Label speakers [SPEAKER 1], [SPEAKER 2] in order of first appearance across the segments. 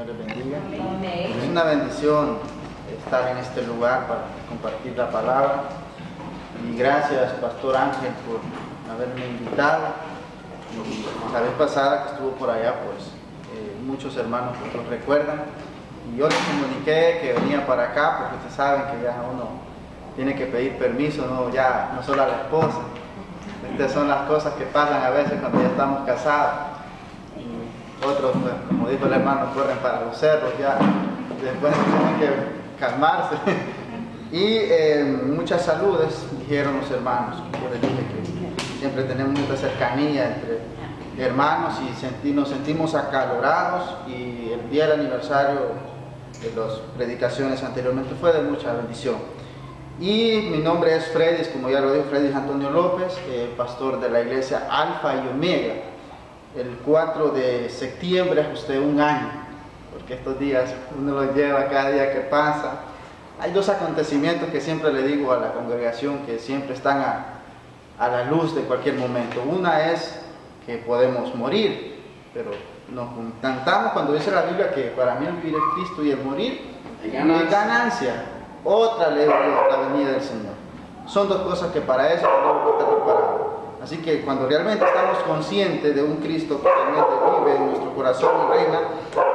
[SPEAKER 1] Señor les bendiga.
[SPEAKER 2] Amén.
[SPEAKER 1] Es una bendición estar en este lugar para compartir la palabra. Y gracias, Pastor Ángel, por haberme invitado. Y la vez pasada que estuvo por allá, pues muchos hermanos pues, lo recuerdan. Y yo les comuniqué que venía para acá, porque ustedes saben que ya uno tiene que pedir permiso, no solo a la esposa. Estas son las cosas que pasan a veces cuando ya estamos casados. Y otros, pues, como dijo el hermano, corren para los cerros, ya después tienen que calmarse. Y muchas saludes, dijeron los hermanos. Yo les dije que siempre tenemos mucha cercanía entre hermanos y nos sentimos acalorados. Y el día del aniversario de las predicaciones anteriormente fue de mucha bendición. Y mi nombre es Freddy, como ya lo dijo, Freddy Antonio López, pastor de la iglesia Alfa y Omega. El 4 de septiembre ajusté un año, porque estos días uno los lleva cada día que pasa. Hay dos acontecimientos que siempre le digo a la congregación que siempre están a la luz de cualquier momento. Una es que podemos morir, pero nos contentamos cuando dice la Biblia que para mí el vivir es Cristo y el morir es ganancia. Otra ley es la venida del Señor. Son dos cosas que para eso tenemos que estar preparados. Así que cuando realmente estamos conscientes de un Cristo que realmente vive en nuestro corazón y reina,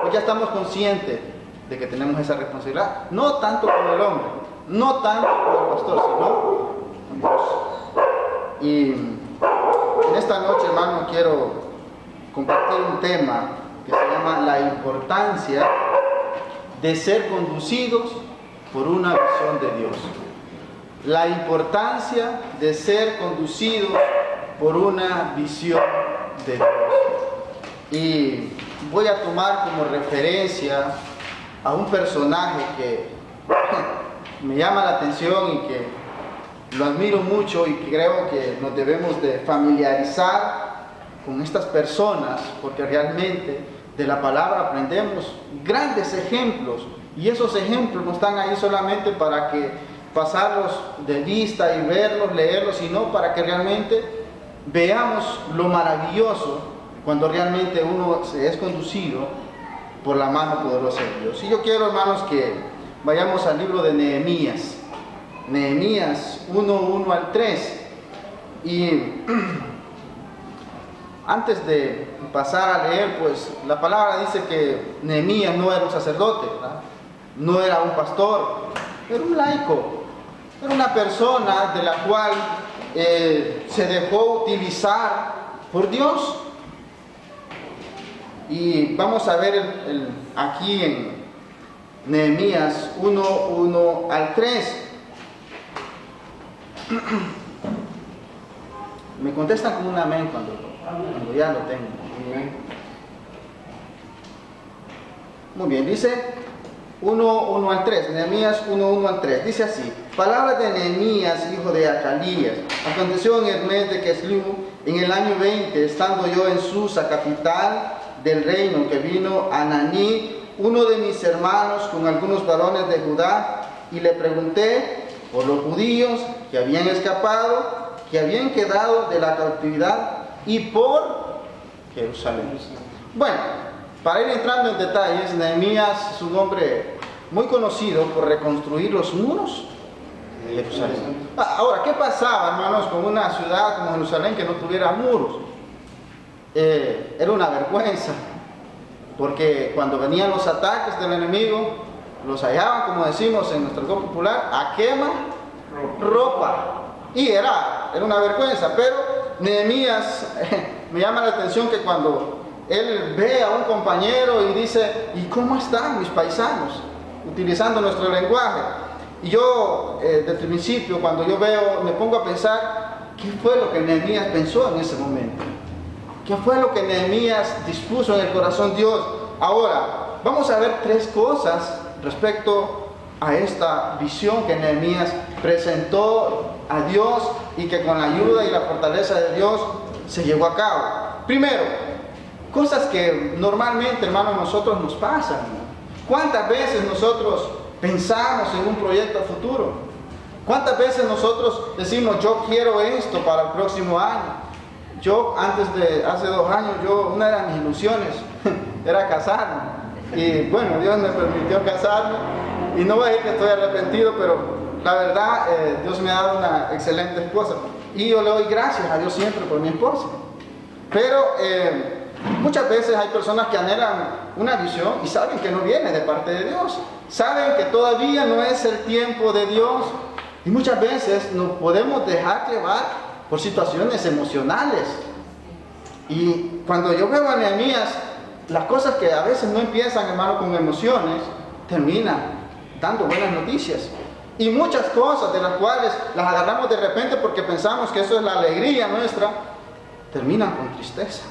[SPEAKER 1] pues ya estamos conscientes de que tenemos esa responsabilidad, no tanto con el hombre, no tanto con el pastor, sino con Dios. Y en esta noche, hermano, quiero compartir un tema que se llama la importancia de ser conducidos por una visión de Dios. La importancia de ser conducidos por una visión de Dios. Y voy a tomar como referencia a un personaje que me llama la atención y que lo admiro mucho y que creo que nos debemos de familiarizar con estas personas, porque realmente de la palabra aprendemos grandes ejemplos. Y esos ejemplos no están ahí solamente para que pasarlos de vista y verlos, leerlos, sino para que realmente veamos lo maravilloso cuando realmente uno se es conducido por la mano poderosa de Dios. Y yo quiero, hermanos, que vayamos al libro de Nehemías. Nehemías 1:1 al 3. Y antes de pasar a leer, pues la palabra dice que Nehemías no era un sacerdote, ¿verdad? No era un pastor, era un laico, era una persona de la cual se dejó utilizar por Dios. Y vamos a ver aquí en Nehemías 1:1 al 3. Me contestan con un amén cuando ya lo tengo. Muy bien, dice 1:1 al 3, Nehemías 1:1 al 3, dice así: palabras de Nehemías, hijo de Acalías. Aconteció en el mes de Kislev, en el año 20, estando yo en Susa, capital del reino, que vino Ananí, uno de mis hermanos, con algunos varones de Judá, y le pregunté por los judíos que habían escapado, que habían quedado de la cautividad, y por Jerusalén. Bueno, para ir entrando en detalles, Nehemías es un hombre muy conocido por reconstruir los muros de Jerusalén. Ahora, ¿qué pasaba, hermanos, con una ciudad como Jerusalén que no tuviera muros? Era una vergüenza, porque cuando venían los ataques del enemigo, los hallaban, como decimos en nuestro argot popular, a quema ropa. Y era una vergüenza, pero Nehemías me llama la atención que cuando él ve a un compañero y dice: ¿y cómo están mis paisanos? Utilizando nuestro lenguaje. Y yo, desde el principio, cuando yo veo, me pongo a pensar, ¿qué fue lo que Nehemías pensó en ese momento? ¿Qué fue lo que Nehemías dispuso en el corazón de Dios? Ahora, vamos a ver tres cosas respecto a esta visión que Nehemías presentó a Dios y que con la ayuda y la fortaleza de Dios se llevó a cabo. Primero, cosas que normalmente, hermanos, nosotros nos pasan. ¿Cuántas veces nosotros pensamos en un proyecto futuro? ¿Cuántas veces nosotros decimos: yo quiero esto para el próximo año? Yo hace 2 años, una de mis ilusiones era casarme. Y bueno, Dios me permitió casarme. Y no voy a decir que estoy arrepentido, pero la verdad, Dios me ha dado una excelente esposa. Y yo le doy gracias a Dios siempre por mi esposa. Pero muchas veces hay personas que anhelan una visión y saben que no viene de parte de Dios. Saben que todavía no es el tiempo de Dios. Y muchas veces nos podemos dejar llevar por situaciones emocionales. Y cuando yo veo a Nehemías, las cosas que a veces no empiezan, hermano, con emociones, terminan dando buenas noticias. Y muchas cosas de las cuales las agarramos de repente porque pensamos que eso es la alegría nuestra, terminan con tristeza.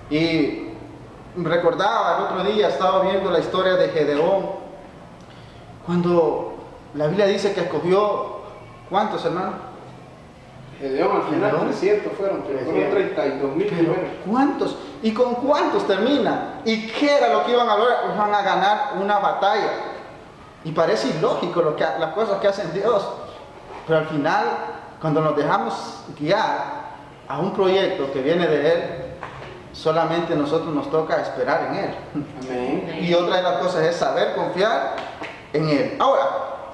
[SPEAKER 1] Y recordaba el otro día, estaba viendo la historia de Gedeón, cuando la Biblia dice que escogió, ¿cuántos, hermano?
[SPEAKER 2] Gedeón al final,
[SPEAKER 1] Gedeón.
[SPEAKER 2] 300 fueron 32,000
[SPEAKER 1] Pero ¿cuántos? ¿Y con cuántos termina? ¿Y qué era lo que iban a lograr? Van a ganar una batalla. Y parece ilógico las cosas que hacen Dios. Pero al final, cuando nos dejamos guiar a un proyecto que viene de Él, solamente nosotros nos toca esperar en Él.
[SPEAKER 2] Amén.
[SPEAKER 1] Y otra de las cosas es saber confiar en Él. Ahora,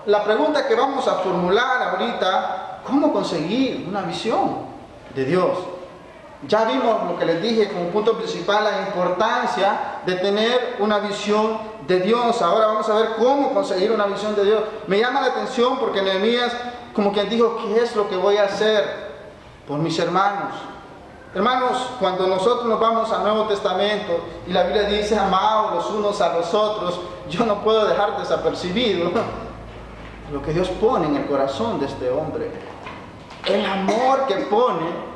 [SPEAKER 1] la pregunta que vamos a formular ahorita, ¿cómo conseguir una visión de Dios? Ya vimos lo que les dije como punto principal, la importancia de tener una visión de Dios. Ahora vamos a ver cómo conseguir una visión de Dios. Me llama la atención porque Nehemías, como quien dijo, ¿qué es lo que voy a hacer por mis hermanos? Hermanos, cuando nosotros nos vamos al Nuevo Testamento y la Biblia dice, amaos los unos a los otros, yo no puedo dejar desapercibido lo que Dios pone en el corazón de este hombre. El amor que pone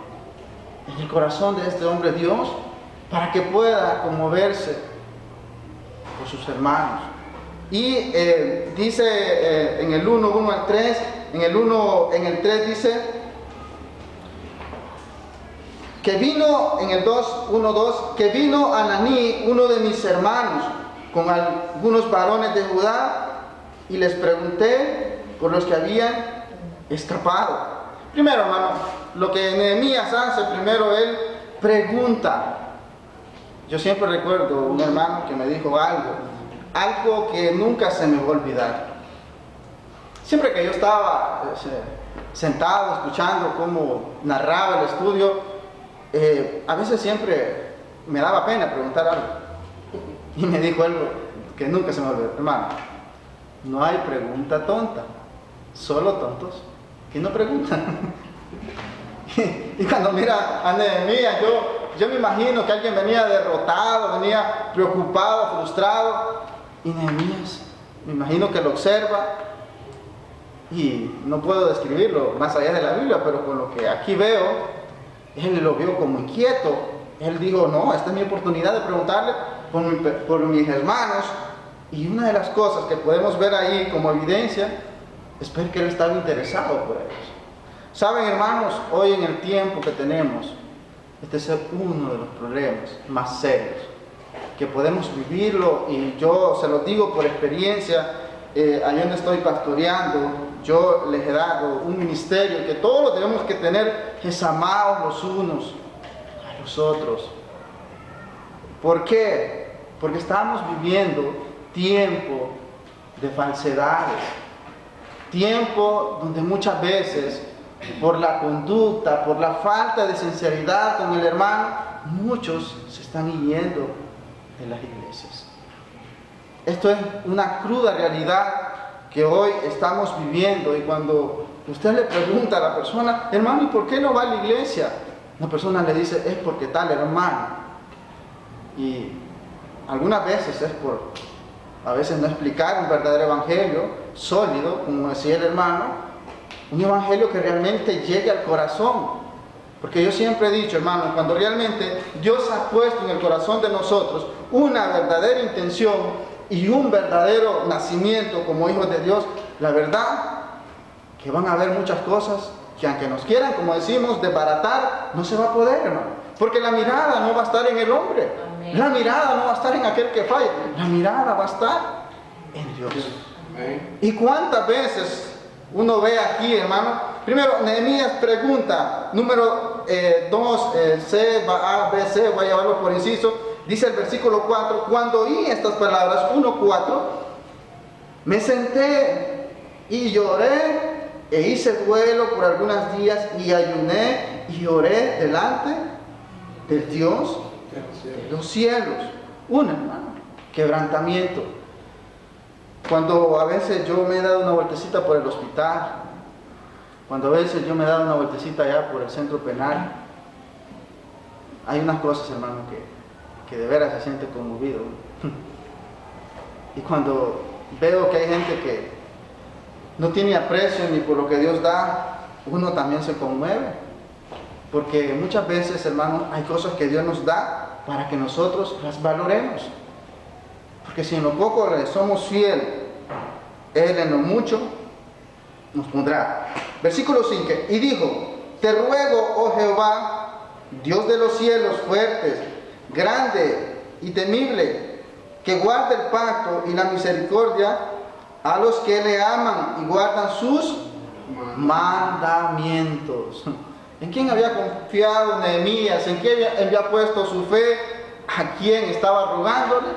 [SPEAKER 1] en el corazón de este hombre Dios para que pueda conmoverse por sus hermanos. Y dice en el 1 al 3, en el 3 dice que vino, en el 1:2, que vino Ananí, uno de mis hermanos, con algunos varones de Judá, y les pregunté por los que habían escapado. Primero, hermano, lo que Nehemías hace, primero él pregunta. Yo siempre recuerdo un hermano que me dijo algo que nunca se me va a olvidar. Siempre que yo estaba sentado escuchando cómo narraba el estudio, a veces siempre me daba pena preguntar algo. Y me dijo algo que nunca se me olvidó. Hermano, no hay pregunta tonta, solo tontos que no preguntan. Y cuando mira a Nehemías, yo me imagino que alguien venía derrotado, venía preocupado, frustrado, y Nehemías, me imagino que lo observa, y no puedo describirlo más allá de la Biblia, pero con lo que aquí veo, él lo vio como inquieto. Él dijo, no, esta es mi oportunidad de preguntarle por mis hermanos. Y una de las cosas que podemos ver ahí como evidencia es ver que él estaba interesado por ellos. Saben, hermanos, hoy en el tiempo que tenemos, este es uno de los problemas más serios, que podemos vivirlo, y yo se lo digo por experiencia. Allá donde estoy pastoreando, yo les he dado un ministerio que todos lo tenemos que tener, es amados los unos a los otros. ¿Por qué? Porque estamos viviendo tiempo de falsedades, tiempo donde muchas veces por la conducta, por la falta de sinceridad con el hermano, muchos se están yendo de las iglesias. Esto es una cruda realidad que hoy estamos viviendo, y cuando usted le pregunta a la persona, hermano, ¿y por qué no va a la iglesia? La persona le dice, es porque tal hermano. Y algunas veces es por a veces no explicar un verdadero evangelio sólido, como decía el hermano, un evangelio que realmente llegue al corazón. Porque yo siempre he dicho, hermano, cuando realmente Dios ha puesto en el corazón de nosotros una verdadera intención y un verdadero nacimiento como hijos de Dios, la verdad que van a haber muchas cosas que aunque nos quieran, como decimos, desbaratar, no se va a poder, hermano. Porque la mirada no va a estar en el hombre. Amén. La mirada no va a estar en aquel que falla. La mirada va a estar en Dios. Amén. ¿Y cuántas veces uno ve aquí, hermano? Primero, Nehemías pregunta, número 2, C, A, B, C, voy a llevarlo por inciso. Dice el versículo 4, cuando oí estas palabras, 1:4, me senté y lloré e hice duelo por algunos días y ayuné y oré delante del Dios de los cielos. Hermano, quebrantamiento. Cuando a veces yo me he dado una vueltecita por el hospital, cuando a veces yo me he dado una vueltecita allá por el centro penal, hay unas cosas, hermano, que de veras se siente conmovido. Y cuando veo que hay gente que no tiene aprecio ni por lo que Dios da, uno también se conmueve. Porque muchas veces, hermano, hay cosas que Dios nos da para que nosotros las valoremos. Porque si en lo poco le somos fieles, Él en lo mucho nos pondrá. Versículo 5. Y dijo, te ruego, oh Jehová, Dios de los cielos fuertes, grande y temible, que guarde el pacto y la misericordia a los que le aman y guardan sus mandamientos. ¿En quién había confiado Nehemías? ¿En quién había puesto su fe? ¿A quién estaba rogándole?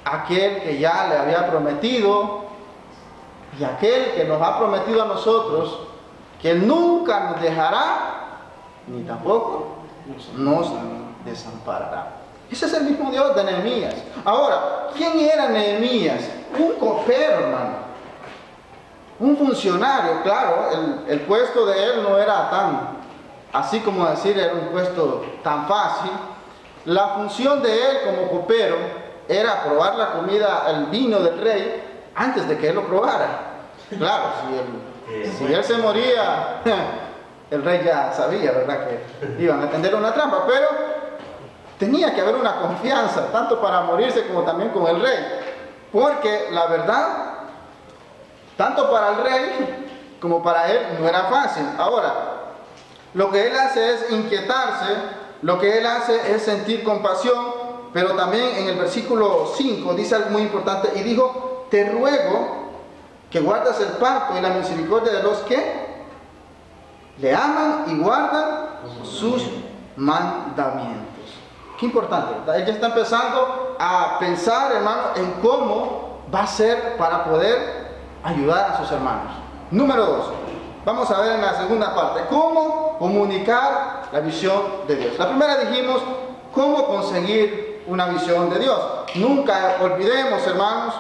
[SPEAKER 1] Aquel que ya le había prometido, y aquel que nos ha prometido a nosotros que Él nunca nos dejará ni tampoco nos desamparará. Ese es el mismo Dios de Nehemías. Ahora, ¿quién era Nehemías? Un copero, hermano, un funcionario. Claro, el puesto de él no era tan, así como decir, era un puesto tan fácil. La función de él como copero era probar la comida, el vino del rey, antes de que él lo probara. Claro, si él se moría, el rey ya sabía, ¿verdad?, que iban a tender una trampa, pero tenía que haber una confianza, tanto para morirse como también con el rey, porque la verdad, tanto para el rey como para él no era fácil. Ahora, lo que él hace es inquietarse, lo que él hace es sentir compasión, pero también en el versículo 5 dice algo muy importante, y dijo, te ruego que guardas el pacto y la misericordia de los que le aman y guardan sus mandamientos. Qué importante, ¿verdad? Él ya está empezando a pensar, hermano, en cómo va a ser para poder ayudar a sus hermanos. Número 2, vamos a ver en la segunda parte, cómo comunicar la visión de Dios. La primera dijimos, cómo conseguir una visión de Dios. Nunca olvidemos, hermanos,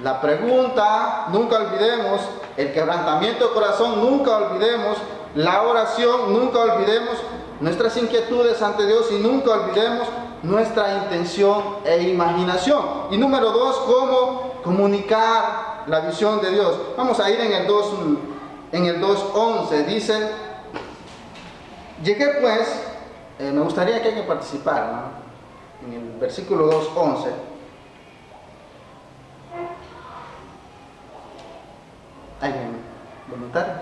[SPEAKER 1] la pregunta, nunca olvidemos el quebrantamiento de corazón, nunca olvidemos la oración, nunca olvidemos nuestras inquietudes ante Dios y nunca olvidemos nuestra intención e imaginación. Y número 2, cómo comunicar la visión de Dios. Vamos a ir en el 2:11, dice, llegué pues, me gustaría que alguien participara, ¿no?, en el versículo 2:11. ¿Alguien voluntario?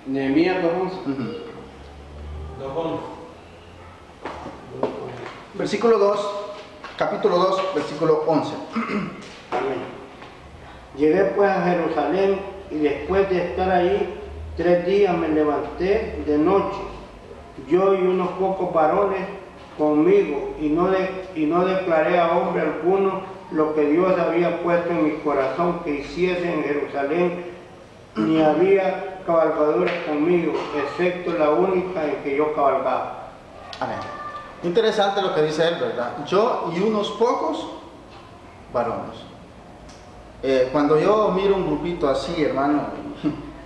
[SPEAKER 2] Nehemías 2:11.
[SPEAKER 1] Versículo 2, capítulo 2, versículo 11.
[SPEAKER 3] Amén. Llegué pues a Jerusalén y después de estar ahí 3 días me levanté de noche, yo y unos pocos varones conmigo, y no declaré a hombre alguno lo que Dios había puesto en mi corazón que hiciese en Jerusalén, ni había cabalgaduras conmigo, excepto la única en que yo cabalgaba.
[SPEAKER 1] Amén. Interesante lo que dice él, ¿verdad? Yo y unos pocos varones. Cuando yo miro un grupito así, hermano,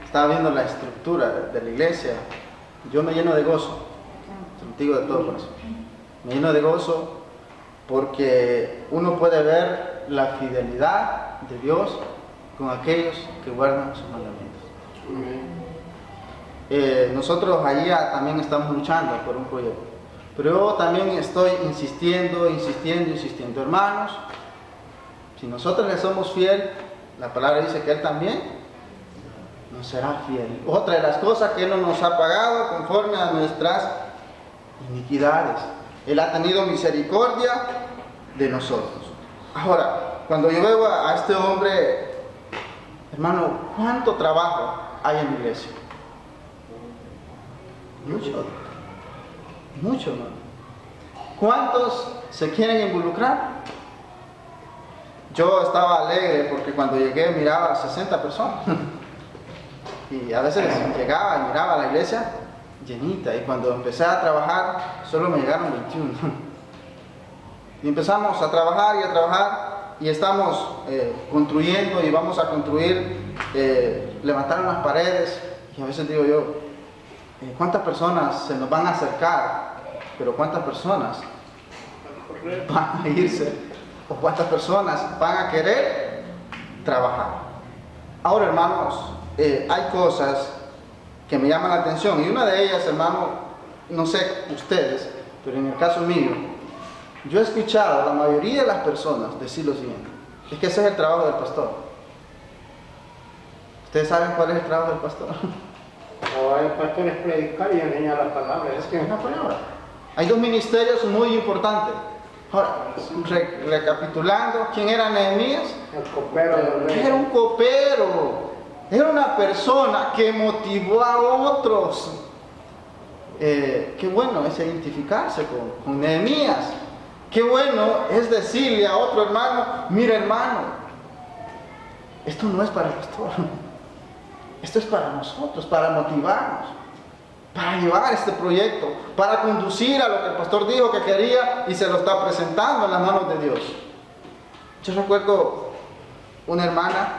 [SPEAKER 1] estaba viendo la estructura de la iglesia, yo me lleno de gozo, te lo digo de todo corazón. Me lleno de gozo porque uno puede ver la fidelidad de Dios con aquellos que guardan sus mandamientos. Nosotros allá también estamos luchando por un proyecto, pero yo también estoy insistiendo, hermanos. Si nosotros le somos fiel, la palabra dice que Él también nos será fiel. Otra de las cosas que Él no nos ha pagado conforme a nuestras iniquidades. Él ha tenido misericordia de nosotros. Ahora, cuando yo veo a este hombre, hermano, ¿cuánto trabajo hay en la iglesia? Mucho, hermano. ¿Cuántos se quieren involucrar? Yo estaba alegre porque cuando llegué miraba a 60 personas. Y a veces llegaba y miraba la iglesia llenita. Y cuando empecé a trabajar, solo me llegaron 21. Y empezamos a trabajar y a trabajar. Y estamos construyendo y vamos a construir, levantar unas paredes. Y a veces digo yo, ¿cuántas personas se nos van a acercar? Pero ¿cuántas personas van a irse? ¿O cuántas personas van a querer trabajar? Ahora, hermanos, hay cosas que me llaman la atención. Y una de ellas, hermano, no sé ustedes, pero en el caso mío, yo he escuchado a la mayoría de las personas decir lo siguiente: es que ese es el trabajo del pastor. ¿Ustedes saben cuál es el trabajo del pastor?
[SPEAKER 3] El pastor es predicar y enseñar la palabra.
[SPEAKER 1] Es que es una palabra. Hay dos ministerios muy importantes. Ahora, recapitulando, ¿quién era Nehemías?
[SPEAKER 3] El copero del rey.
[SPEAKER 1] Era un copero. Era una persona que motivó a otros. Qué bueno es identificarse con Nehemías. Qué bueno es decirle a otro hermano: mira, hermano, esto no es para el pastor. Esto es para nosotros, para motivarnos, para llevar este proyecto, para conducir a lo que el pastor dijo que quería y se lo está presentando en las manos de Dios. Yo recuerdo una hermana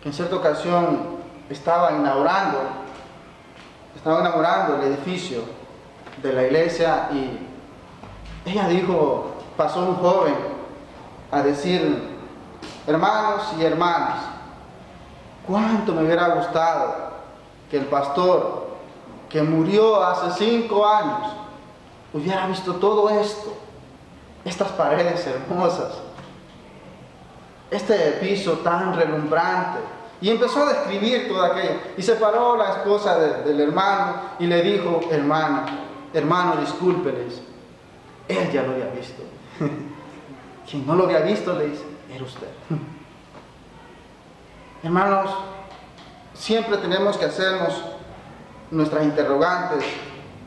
[SPEAKER 1] que en cierta ocasión estaba inaugurando el edificio de la iglesia, y ella dijo, pasó un joven a decir: hermanos y hermanas, cuánto me hubiera gustado que el pastor que murió hace 5 años hubiera visto todo esto, estas paredes hermosas, este piso tan relumbrante. Y empezó a describir todo aquello. Y se paró la esposa del hermano y le dijo: hermano, discúlpeles, él ya lo había visto. Quien no lo había visto, le dice, era usted. Hermanos, siempre tenemos que hacernos nuestras interrogantes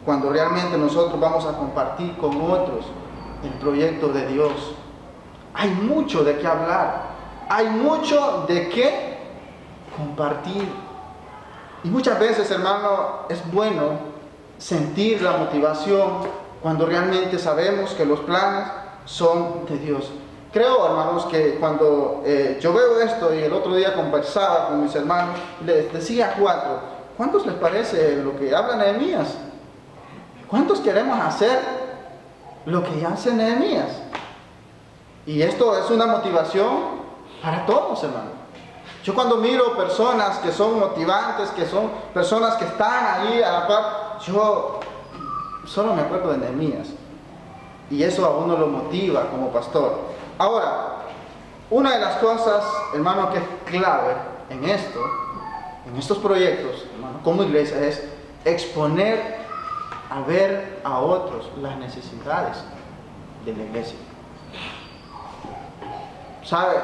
[SPEAKER 1] cuando realmente nosotros vamos a compartir con otros el proyecto de Dios. Hay mucho de qué hablar, hay mucho de qué compartir. Y muchas veces, hermano, es bueno sentir la motivación cuando realmente sabemos que los planes son de Dios. Creo, hermanos, que cuando yo veo esto, y el otro día conversaba con mis hermanos, les decía a 4, ¿cuántos les parece lo que habla Nehemías? ¿Cuántos queremos hacer lo que hace Nehemías? Y esto es una motivación para todos, hermanos. Yo cuando miro personas que son motivantes, que son personas que están ahí a la par, yo solo me acuerdo de Nehemías. Y eso a uno lo motiva como pastor. Ahora, una de las cosas, hermano, que es clave en estos proyectos, hermano, como iglesia, es exponer a ver a otros las necesidades de la iglesia. ¿Sabe?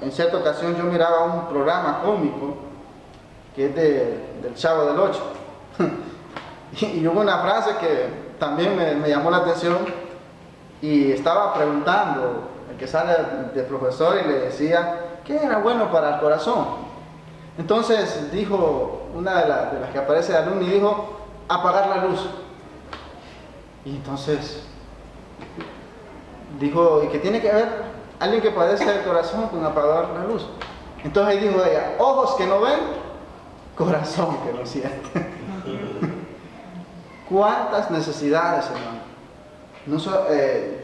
[SPEAKER 1] En cierta ocasión yo miraba un programa cómico que es del Chavo del Ocho. Y hubo una frase que también me llamó la atención, y estaba preguntando el que sale de profesor y le decía ¿qué era bueno para el corazón? Entonces dijo una de las que aparece de alumno, y dijo: apagar la luz. Y entonces dijo: ¿y qué tiene que ver alguien que padece del corazón con apagar la luz? Entonces ahí dijo ella: ojos que no ven, corazón que no siente. ¿Cuántas necesidades, hermano?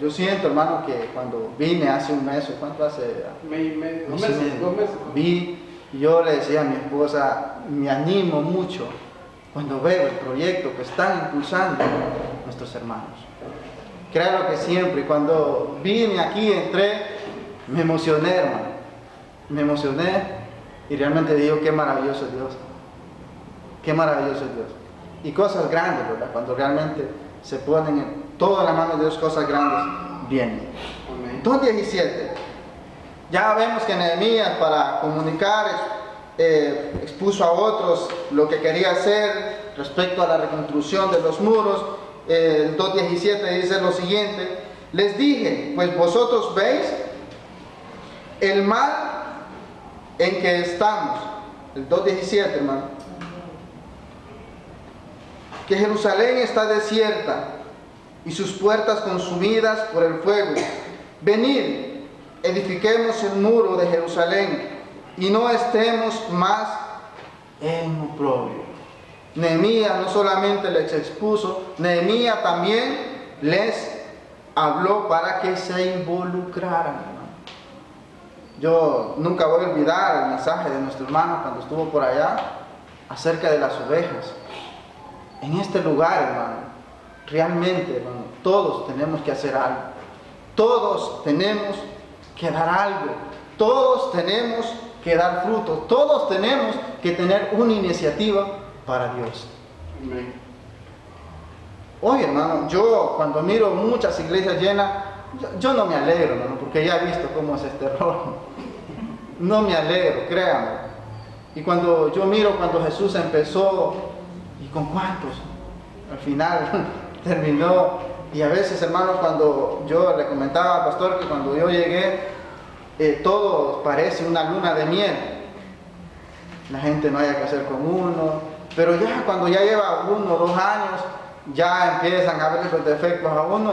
[SPEAKER 1] Yo siento, hermano, que cuando vine hace un mes, ¿cuánto hace?
[SPEAKER 2] Mes y medio,
[SPEAKER 1] 2
[SPEAKER 2] meses.
[SPEAKER 1] Vi, y yo le decía a mi esposa, me animo mucho cuando veo el proyecto que están impulsando nuestros hermanos. Créalo que siempre, cuando vine aquí, entré, me emocioné, hermano. Me emocioné y realmente digo: qué maravilloso es Dios. Qué maravilloso es Dios. Y cosas grandes, ¿verdad? Cuando realmente se ponen en toda la mano de Dios, cosas grandes vienen. 2:17. Ya vemos que Nehemías, para comunicar, expuso a otros lo que quería hacer respecto a la reconstrucción de los muros. El 2:17 dice lo siguiente: les dije, pues vosotros veis el mal en que estamos. El 2:17, hermano. Que Jerusalén está desierta y sus puertas consumidas por el fuego. Venid, edifiquemos el muro de Jerusalén y no estemos más en oprobio. Nehemías no solamente les expuso, Nehemías también les habló para que se involucraran. Yo nunca voy a olvidar el mensaje de nuestro hermano cuando estuvo por allá acerca de las ovejas. En este lugar, hermano, realmente, hermano, todos tenemos que hacer algo. Todos tenemos que dar algo. Todos tenemos que dar fruto. Todos tenemos que tener una iniciativa para Dios.
[SPEAKER 2] Amén.
[SPEAKER 1] Hoy, hermano, yo cuando miro muchas iglesias llenas, yo no me alegro, hermano, porque ya he visto cómo es este rollo. No me alegro, créanme. Y cuando yo miro cuando Jesús empezó, ¿y con cuántos? Al final terminó. Y a veces, hermano, cuando yo le comentaba al pastor que cuando yo llegué, todo parece una luna de miel. La gente no haya que hacer con uno. Pero ya cuando ya lleva 1 o 2 años, ya empiezan a ver los defectos a uno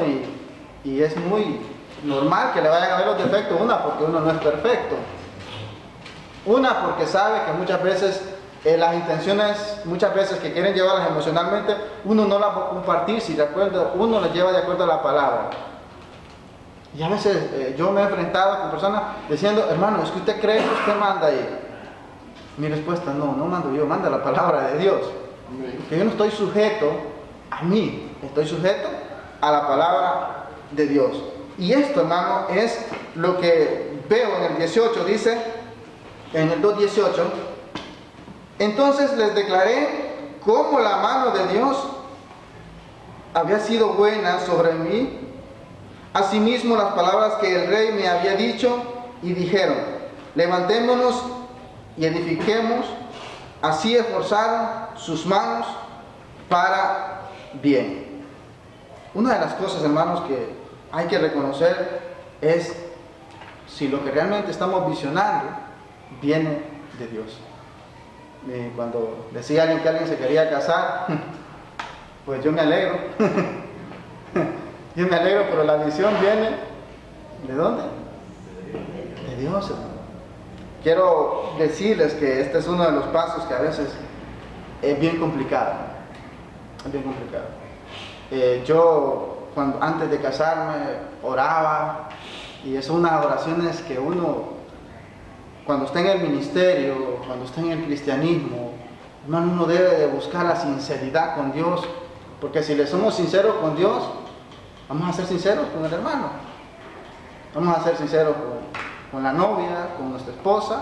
[SPEAKER 1] y es muy normal que le vayan a ver los defectos. Una, porque uno no es perfecto. Una, porque sabe que muchas veces las intenciones, muchas veces que quieren llevarlas emocionalmente, uno no las va a compartir si de acuerdo, uno las lleva de acuerdo a la palabra. Y a veces yo me he enfrentado con personas diciendo, hermano, ¿es que usted cree que usted manda ahí? Mi respuesta, no mando yo, manda la palabra de Dios. Porque yo no estoy sujeto a mí, estoy sujeto a la palabra de Dios. Y esto, hermano, es lo que veo en el 18, dice, en el 2:18, entonces les declaré cómo la mano de Dios había sido buena sobre mí, asimismo las palabras que el rey me había dicho, y dijeron, levantémonos y edifiquemos. Así esforzaron sus manos para bien. Una de las cosas, hermanos, que hay que reconocer es si lo que realmente estamos visionando viene de Dios. Cuando decía alguien que alguien se quería casar, pues yo me alegro. Yo me alegro, pero la visión viene ¿de dónde? De Dios, hermano. Quiero decirles que este es uno de los pasos que a veces es bien complicado. Es bien complicado. Yo, antes de casarme, oraba, y es unas oraciones que uno, cuando está en el ministerio, cuando está en el cristianismo, hermano, uno debe de buscar la sinceridad con Dios, porque si le somos sinceros con Dios, vamos a ser sinceros con el hermano, vamos a ser sinceros con la novia, con nuestra esposa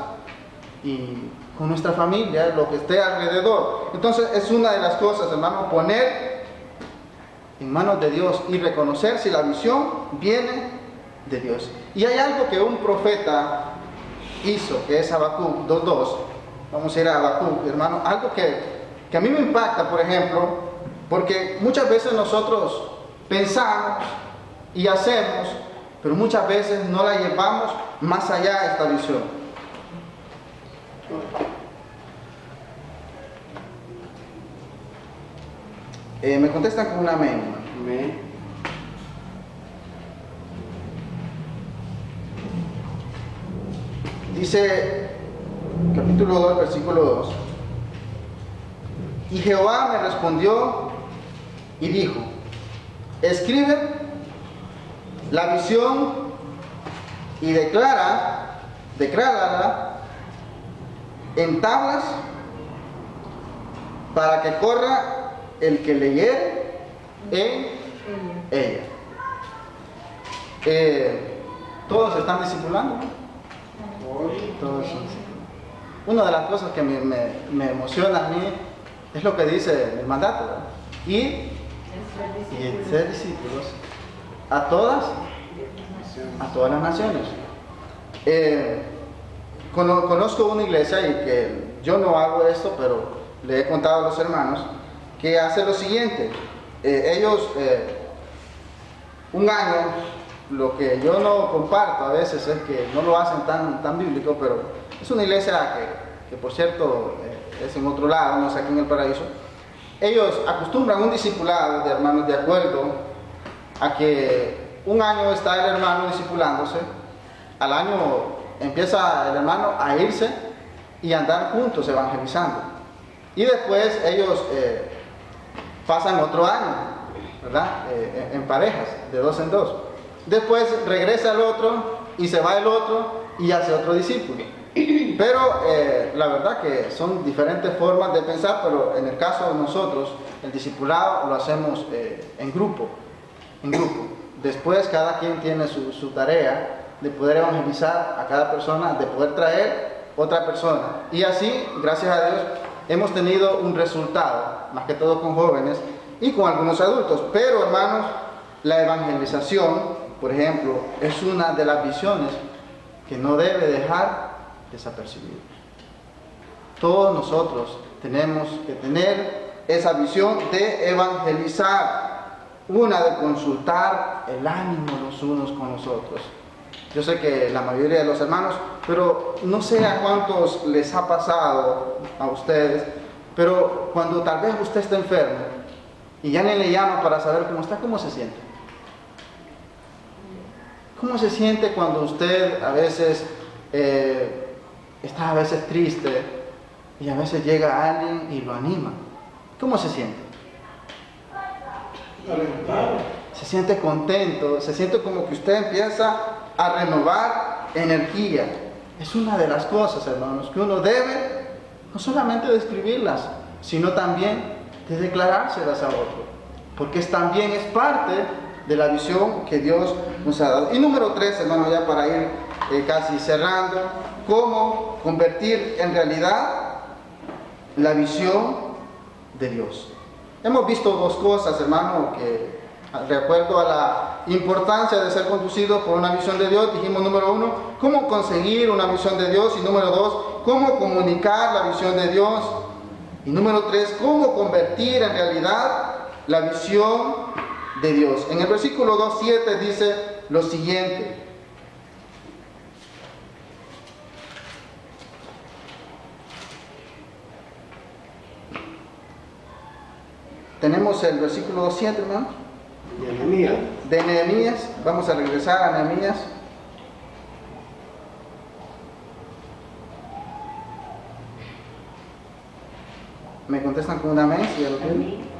[SPEAKER 1] y con nuestra familia, lo que esté alrededor. Entonces es una de las cosas, hermano, poner en manos de Dios y reconocer si la visión viene de Dios. Y hay algo que un profeta hizo, que es Habacuc 2:2. Vamos a ir a Habacuc, hermano, algo que a mí me impacta, por ejemplo, porque muchas veces nosotros pensamos y hacemos, pero muchas veces no la llevamos más allá de esta visión. Me contestan con un amén.
[SPEAKER 2] Amén.
[SPEAKER 1] Dice capítulo 2, versículo 2. Y Jehová me respondió y dijo, escribe la visión y declárala en tablas para que corra el que leyere en ella. Todos están discipulando. Todos. Una de las cosas que me emociona a mí es lo que dice el mandato, ¿verdad? Y ser discípulos a todas las naciones. Conozco una iglesia, y que yo no hago esto, pero le he contado a los hermanos, que hace lo siguiente. Ellos un año lo que yo no comparto a veces es que no lo hacen tan bíblico, pero es una iglesia que por cierto es en otro lado, no es aquí en el Paraíso. Ellos acostumbran un discipulado de hermanos de acuerdo a que un año está el hermano discipulándose, al año empieza el hermano a irse y andar juntos evangelizando. Y después ellos pasan otro año, ¿verdad? En parejas, de 2 en 2. Después regresa el otro y se va el otro y hace otro discípulo. Pero la verdad que son diferentes formas de pensar, pero en el caso de nosotros, el discipulado lo hacemos en grupo. Después cada quien tiene su tarea de poder evangelizar a cada persona, de poder traer otra persona. Y así, gracias a Dios, hemos tenido un resultado, más que todo con jóvenes y con algunos adultos. Pero hermanos, la evangelización, por ejemplo, es una de las visiones que no debe dejar desapercibida. Todos nosotros tenemos que tener esa visión de evangelizar, una de consultar el ánimo los unos con los otros. Yo sé que la mayoría de los hermanos, pero no sé a cuántos les ha pasado a ustedes, pero cuando tal vez usted está enfermo y ya ni le llama para saber cómo está, ¿cómo se siente? ¿Cómo se siente cuando usted a veces está a veces triste y a veces llega alguien y lo anima? ¿Cómo se siente? Se siente contento, se siente como que usted empieza a renovar energía. Es una de las cosas, hermanos, que uno debe no solamente describirlas, sino también de declarárselas a otro, porque también es parte de la visión que Dios nos ha dado. Y número 3, hermanos, ya para ir casi cerrando, cómo convertir en realidad la visión de Dios. Hemos visto 2 cosas, hermano, que de acuerdo a la importancia de ser conducidos por una visión de Dios, dijimos número 1, cómo conseguir una visión de Dios, y número 2, cómo comunicar la visión de Dios, y número 3, cómo convertir en realidad la visión de Dios. En el versículo 2:7 dice lo siguiente: tenemos el versículo 2:7, hermano. De Nehemías. Vamos a regresar a Nehemías. Me contestan con un amén, si ya lo tienen.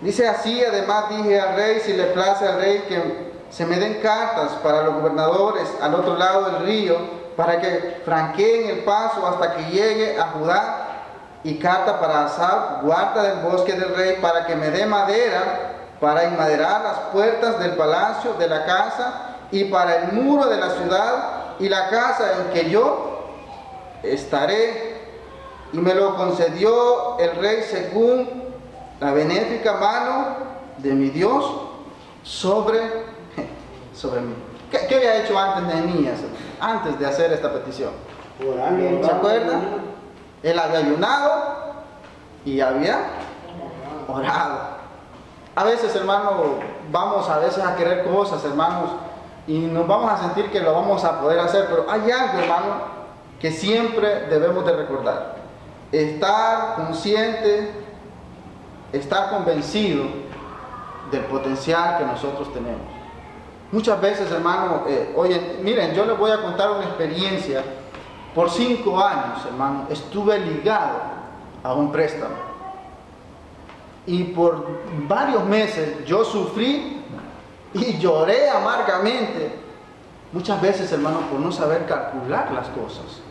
[SPEAKER 1] Dice así: además dije al rey, si le place al rey, que se me den cartas para los gobernadores al otro lado del río, para que franqueen el paso hasta que llegue a Judá, y carta para Asaf, guarda del bosque del rey, para que me dé madera para enmaderar las puertas del palacio, de la casa, y para el muro de la ciudad y la casa en que yo estaré. Y me lo concedió el rey según la benéfica mano de mi Dios sobre mí. ¿Qué había hecho antes Nehemías, antes de hacer esta petición? ¿Se acuerdan? Él había ayunado y había orado. A veces, hermanos, vamos a veces a querer cosas, hermanos, y nos vamos a sentir que lo vamos a poder hacer, pero hay algo, hermano, que siempre debemos de recordar: estar consciente, estar convencido del potencial que nosotros tenemos. Muchas veces, hermano, oye, miren, yo les voy a contar una experiencia. Por 5 años, hermano, estuve ligado a un préstamo. Y por varios meses yo sufrí y lloré amargamente. Muchas veces, hermano, por no saber calcular las cosas.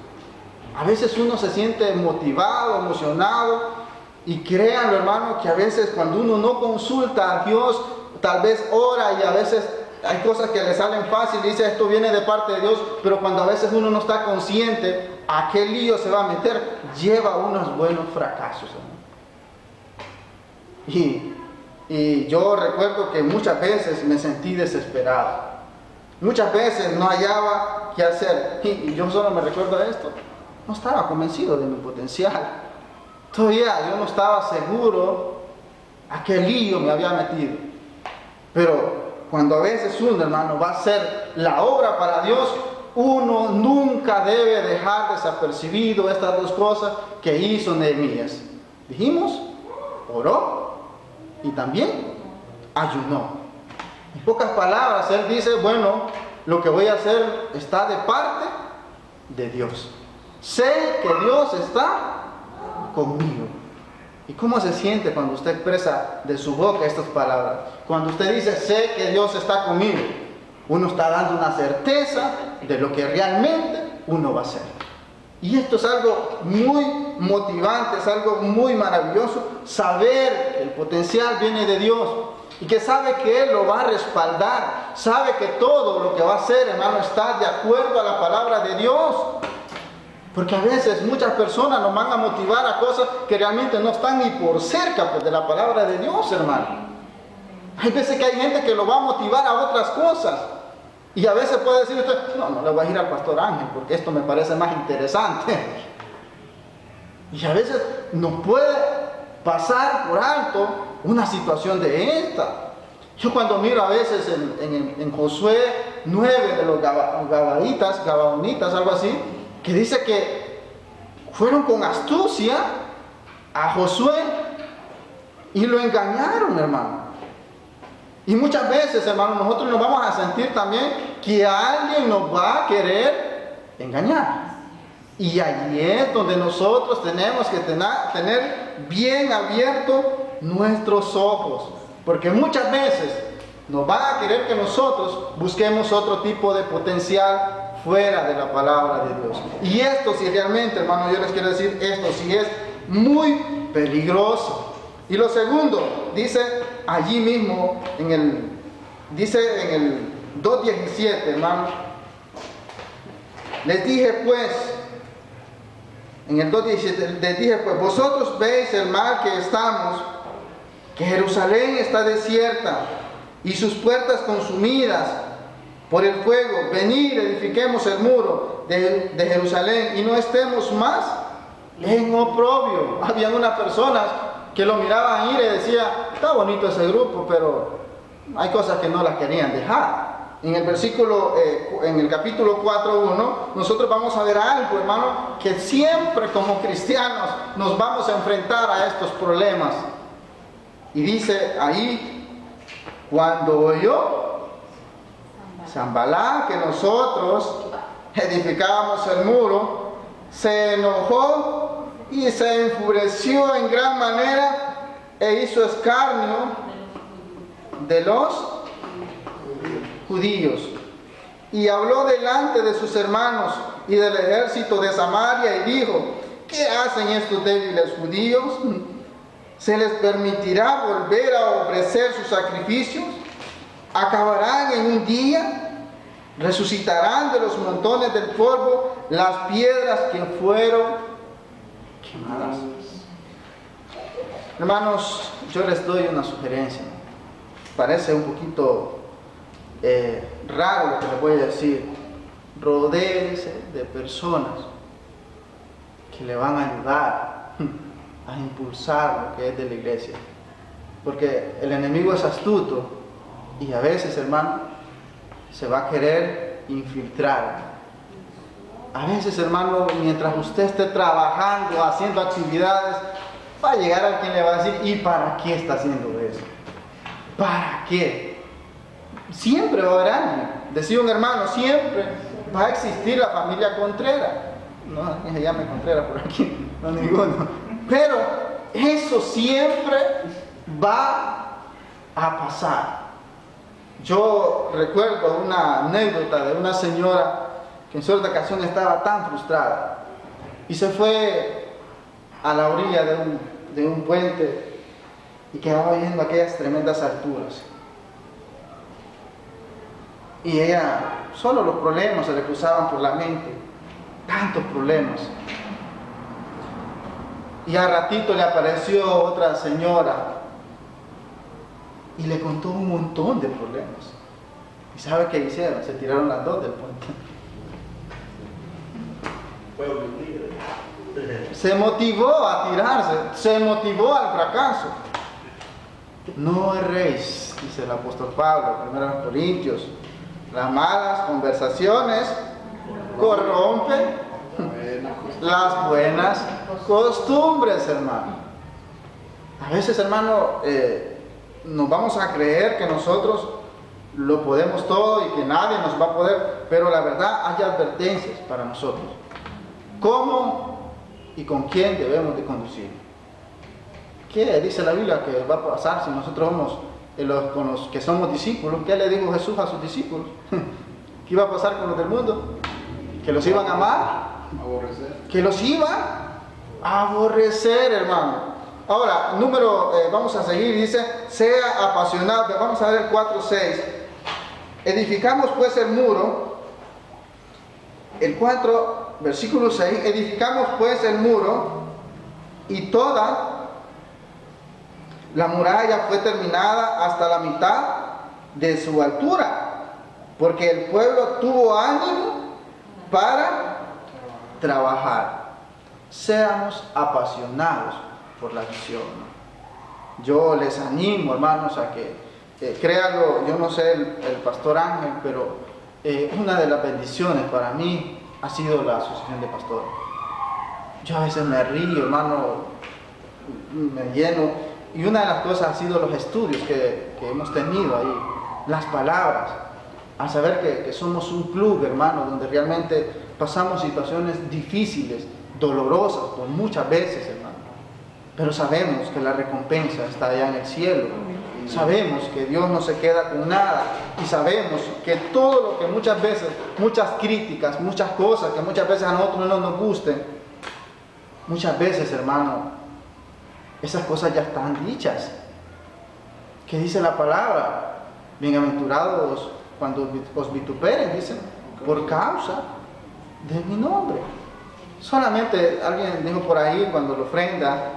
[SPEAKER 1] A veces uno se siente motivado, emocionado. Y créanlo, hermano, que a veces cuando uno no consulta a Dios, tal vez ora y a veces hay cosas que le salen fácil y dice esto viene de parte de Dios, pero cuando a veces uno no está consciente a qué lío se va a meter, lleva unos buenos fracasos, hermano. Y yo recuerdo que muchas veces me sentí desesperado. Muchas veces no hallaba qué hacer. Y yo solo me recuerdo de esto. No estaba convencido de mi potencial. Todavía yo no estaba seguro a qué lío me había metido. Pero cuando a veces uno, hermano, va a hacer la obra para Dios, uno nunca debe dejar desapercibido estas dos cosas que hizo Nehemías. Dijimos, oró y también ayunó. En pocas palabras, él dice, bueno, lo que voy a hacer está de parte de Dios. Sé que Dios está conmigo. ¿Y cómo se siente cuando usted expresa de su boca estas palabras? Cuando usted dice, sé que Dios está conmigo, uno está dando una certeza de lo que realmente uno va a hacer. Y esto es algo muy motivante, es algo muy maravilloso, saber que el potencial viene de Dios y que sabe que Él lo va a respaldar, sabe que todo lo que va a hacer, hermano, está de acuerdo a la palabra de Dios. Porque a veces muchas personas nos van a motivar a cosas que realmente no están ni por cerca pues, de la palabra de Dios, hermano. Hay veces que hay gente que lo va a motivar a otras cosas. Y a veces puede decir usted, no le voy a ir al pastor Ángel porque esto me parece más interesante. Y a veces nos puede pasar por alto una situación de esta. Yo cuando miro a veces en Josué 9 de los Gabaonitas, algo así, que dice que fueron con astucia a Josué y lo engañaron, hermano. Y muchas veces, hermano, nosotros nos vamos a sentir también que alguien nos va a querer engañar. Y allí es donde nosotros tenemos que tener bien abiertos nuestros ojos. Porque muchas veces nos van a querer que nosotros busquemos otro tipo de potencial fuera de la palabra de Dios. Y esto sí realmente, hermano, yo les quiero decir, esto sí es muy peligroso. Y lo segundo, dice allí mismo, dice en el 2:17, hermano, les dije pues, en el 2:17, les dije pues, vosotros veis el mal que estamos, que Jerusalén está desierta y sus puertas consumidas por el fuego. Venid, edifiquemos el muro de Jerusalén y no estemos más en oprobio. Habían unas personas que lo miraban ir y decían, está bonito ese grupo, pero hay cosas que no las querían dejar. En el capítulo 4:1, nosotros vamos a ver algo, hermano, que siempre como cristianos nos vamos a enfrentar a estos problemas. Y dice ahí, cuando oyó Sanballat que nosotros edificábamos el muro, se enojó y se enfureció en gran manera e hizo escarnio de los judíos. Y habló delante de sus hermanos y del ejército de Samaria y dijo, ¿qué hacen estos débiles judíos? ¿Se les permitirá volver a ofrecer sus sacrificios? ¿Acabarán en un día? ¿Resucitarán de los montones del polvo las piedras que fueron quemadas? Hermanos, yo les doy una sugerencia. Parece un poquito raro lo que les voy a decir. Rodéense de personas que le van a ayudar a impulsar lo que es de la iglesia. Porque el enemigo es astuto y a veces, hermano, se va a querer infiltrar. A veces, hermano, mientras usted esté trabajando, haciendo actividades, va a llegar alguien que le va a decir, ¿y para qué está haciendo eso? ¿Para qué? Siempre va a haber alguien. Decía un hermano, siempre va a existir la familia Contrera. No, ni se llame Contrera por aquí, no ninguno. Pero eso siempre va a pasar. Yo recuerdo una anécdota de una señora que en cierta ocasión estaba tan frustrada y se fue a la orilla de un puente y quedaba viendo aquellas tremendas alturas. Y ella, solo los problemas se le cruzaban por la mente, tantos problemas. Y al ratito le apareció otra señora y le contó un montón de problemas. ¿Y sabe qué hicieron? Se tiraron las dos del puente. Se motivó a tirarse, se motivó al fracaso. No erréis dice el apóstol Pablo, 1 Corintios. Las malas conversaciones corrompen las buenas costumbres, hermano. A veces, hermano, nos vamos a creer que nosotros lo podemos todo y que nadie nos va a poder, pero la verdad hay advertencias para nosotros. ¿Cómo y con quién debemos de conducir? ¿Qué dice la Biblia que va a pasar si nosotros vamos con los que somos discípulos? ¿Qué le dijo Jesús a sus discípulos? ¿Qué iba a pasar con los del mundo? ¿Que los iban a amar?
[SPEAKER 2] Aborrecer.
[SPEAKER 1] ¿Que los iban a aborrecer, hermano? Ahora, vamos a seguir, dice, sea apasionado. Vamos a ver el 4:6. Edificamos pues el muro. El 4, versículo 6. Edificamos pues el muro y toda la muralla fue terminada hasta la mitad de su altura, porque el pueblo tuvo ánimo para trabajar. Seamos apasionados por la visión. Yo les animo, hermanos, a que créanlo, yo no sé el pastor Ángel, pero una de las bendiciones para mí ha sido la asociación de pastores. Yo a veces me río, hermano, me lleno, y una de las cosas ha sido los estudios que hemos tenido ahí, las palabras, a saber que somos un club, hermano, donde realmente pasamos situaciones difíciles, dolorosas, por muchas veces, hermano. Pero sabemos que la recompensa está allá en el cielo. Sabemos que Dios no se queda con nada. Y sabemos que todo lo que muchas veces, muchas críticas, muchas cosas que muchas veces a nosotros no nos gusten, muchas veces, hermano, esas cosas ya están dichas. ¿Qué dice la palabra? Bienaventurados cuando os vituperen, dicen, por causa de mi nombre. Solamente alguien dijo por ahí cuando lo ofrenda,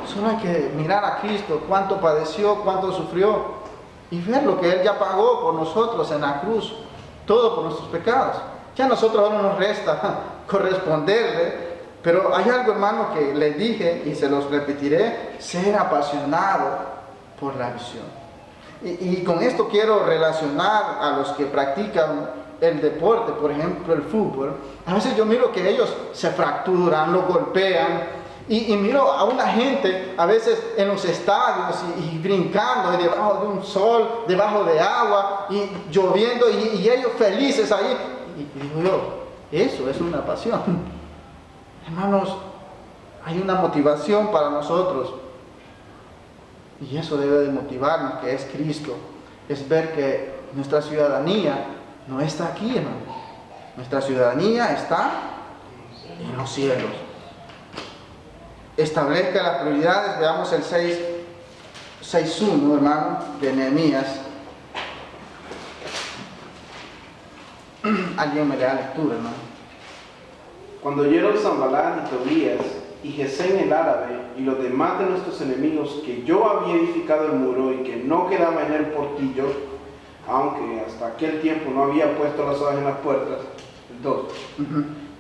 [SPEAKER 1] solo hay que mirar a Cristo, cuánto padeció, cuánto sufrió, y ver lo que Él ya pagó por nosotros en la cruz, todo por nuestros pecados. Ya a nosotros ahora nos resta corresponderle, pero hay algo, hermano, que les dije y se los repetiré: ser apasionado por la visión. Y con esto quiero relacionar a los que practican el deporte, por ejemplo el fútbol. A veces yo miro que ellos se fracturan, lo golpean, y miro a una gente a veces en los estadios y brincando debajo de un sol, debajo de agua y lloviendo, y ellos felices ahí. Y digo yo, eso es una pasión. Hermanos, hay una motivación para nosotros, y eso debe de motivarnos, que es Cristo. Es ver que nuestra ciudadanía no está aquí, hermano. Nuestra ciudadanía está en los cielos. Establezca las prioridades. Veamos el 6:1, hermano, de Nehemías. Alguien me lea lectura, hermano.
[SPEAKER 2] Cuando oyeron Sanballat y Tobías y Gesén el árabe y los demás de nuestros enemigos que yo había edificado el muro y que no quedaba en el portillo, aunque hasta aquel tiempo no había puesto las hojas en las puertas. 2.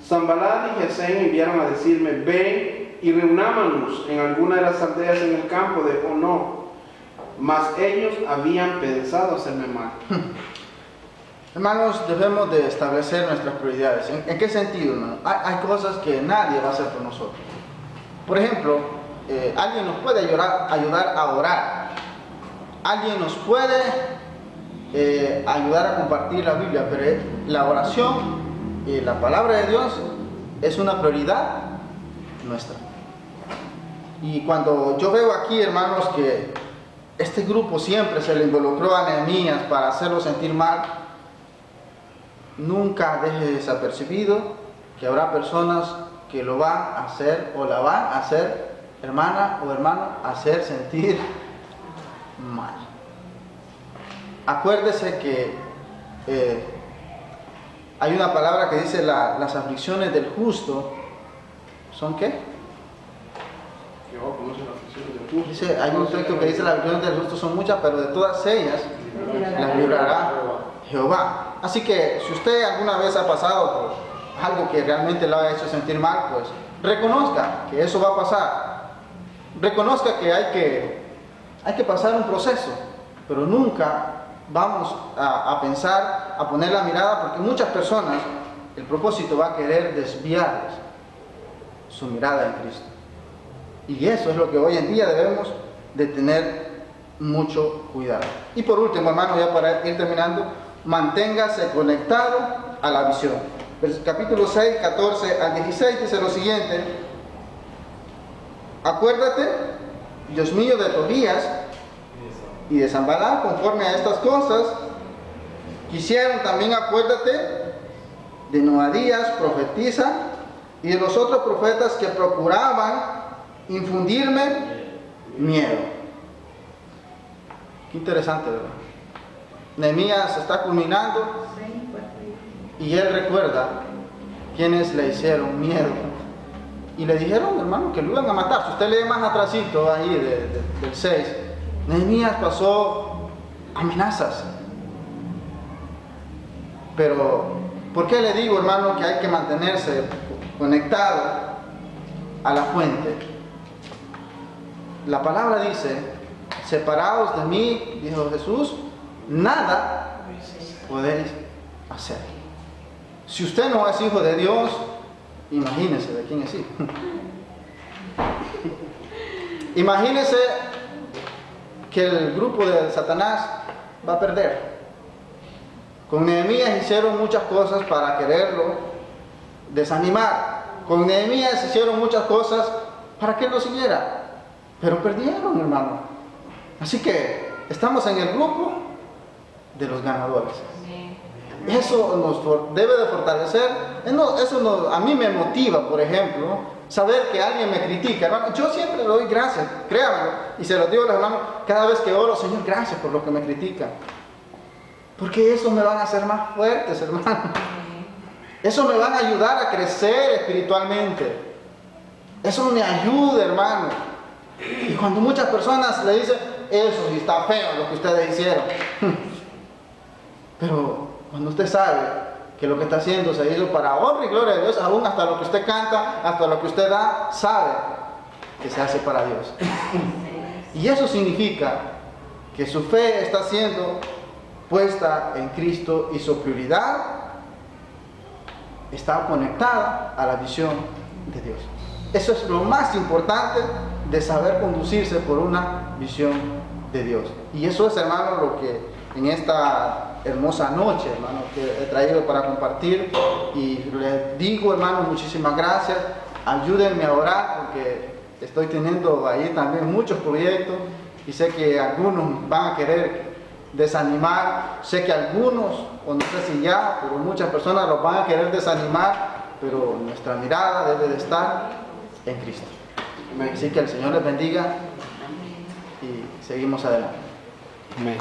[SPEAKER 2] Sanballat y Gesén enviaron a decirme: ven y reunámonos en alguna de las aldeas en el campo de Ono. Mas ellos habían pensado hacerme mal.
[SPEAKER 1] Hermanos, debemos de establecer nuestras prioridades. ¿En qué sentido, hermano? Hay cosas que nadie va a hacer por nosotros. Por ejemplo, alguien nos puede ayudar a orar. Alguien nos puede ayudar a compartir la Biblia, pero la oración y la palabra de Dios es una prioridad nuestra. Y cuando yo veo aquí, hermanos, que este grupo siempre se le involucró a Nehemías para hacerlo sentir mal, nunca deje desapercibido que habrá personas que lo van a hacer o la van a hacer, hermana o hermano, hacer sentir mal. Acuérdese que hay una palabra que dice las aflicciones del justo ¿son qué? Dice, hay un texto que dice: las aflicciones del justo son muchas, pero de todas ellas las librará Jehová. Así que si usted alguna vez ha pasado por algo que realmente lo ha hecho sentir mal, pues reconozca que eso va a pasar. Reconozca que hay que pasar un proceso. pero nunca vamos a pensar, a poner la mirada, porque muchas personas, el propósito va a querer desviarles su mirada en Cristo. Y eso es lo que hoy en día debemos de tener mucho cuidado. Y por último, hermano, ya para ir terminando, manténgase conectado a la visión. Capítulo 6, 14 al 16 dice lo siguiente: acuérdate, Dios mío, de Tobías y de Sanballat conforme a estas cosas. Quisieron también, acuérdate de Noadías, profetiza, y de los otros profetas que procuraban infundirme miedo. Qué interesante, ¿verdad? Nehemías está culminando y él recuerda quienes le hicieron miedo y le dijeron, hermano, que lo iban a matar. Si usted lee más atrásito ahí del 6, Nehemías pasó amenazas. Pero ¿por qué le digo, hermano, que hay que mantenerse conectado a la fuente? La palabra dice: separados de mí, dijo Jesús, nada podéis hacer. Si usted no es hijo de Dios, imagínese de quién es hijo. Imagínese que el grupo de Satanás va a perder. Con Nehemías hicieron muchas cosas para quererlo desanimar. Con Nehemías hicieron muchas cosas para que él lo siguiera. Pero perdieron, hermano. Así que estamos en el grupo de los ganadores. Eso nos debe de fortalecer. Eso a mí me motiva, por ejemplo, saber que alguien me critica. Hermano, yo siempre le doy gracias, créanmelo. Y se lo digo a los hermanos cada vez que oro: Señor, gracias por lo que me critican. Porque eso me van a hacer más fuertes, hermano. Eso me van a ayudar a crecer espiritualmente. Eso me ayuda, hermano. Y cuando muchas personas le dicen: eso sí está feo lo que ustedes hicieron. Pero cuando usted sabe que lo que está haciendo se hizo para honra y gloria de Dios, aún hasta lo que usted canta, hasta lo que usted da, sabe que se hace para Dios. Y eso significa que su fe está siendo puesta en Cristo y su prioridad está conectada a la visión de Dios. Eso es lo más importante de saber conducirse por una visión de Dios. Y eso es, hermano, lo que en esta hermosa noche, hermano, que he traído para compartir. Y les digo, hermano, muchísimas gracias. Ayúdenme a orar porque estoy teniendo ahí también muchos proyectos y sé que algunos van a querer desanimar. Sé que algunos, o no sé si ya, pero muchas personas los van a querer desanimar, pero nuestra mirada debe de estar en Cristo. Así que el Señor les bendiga y seguimos adelante.
[SPEAKER 2] Amén.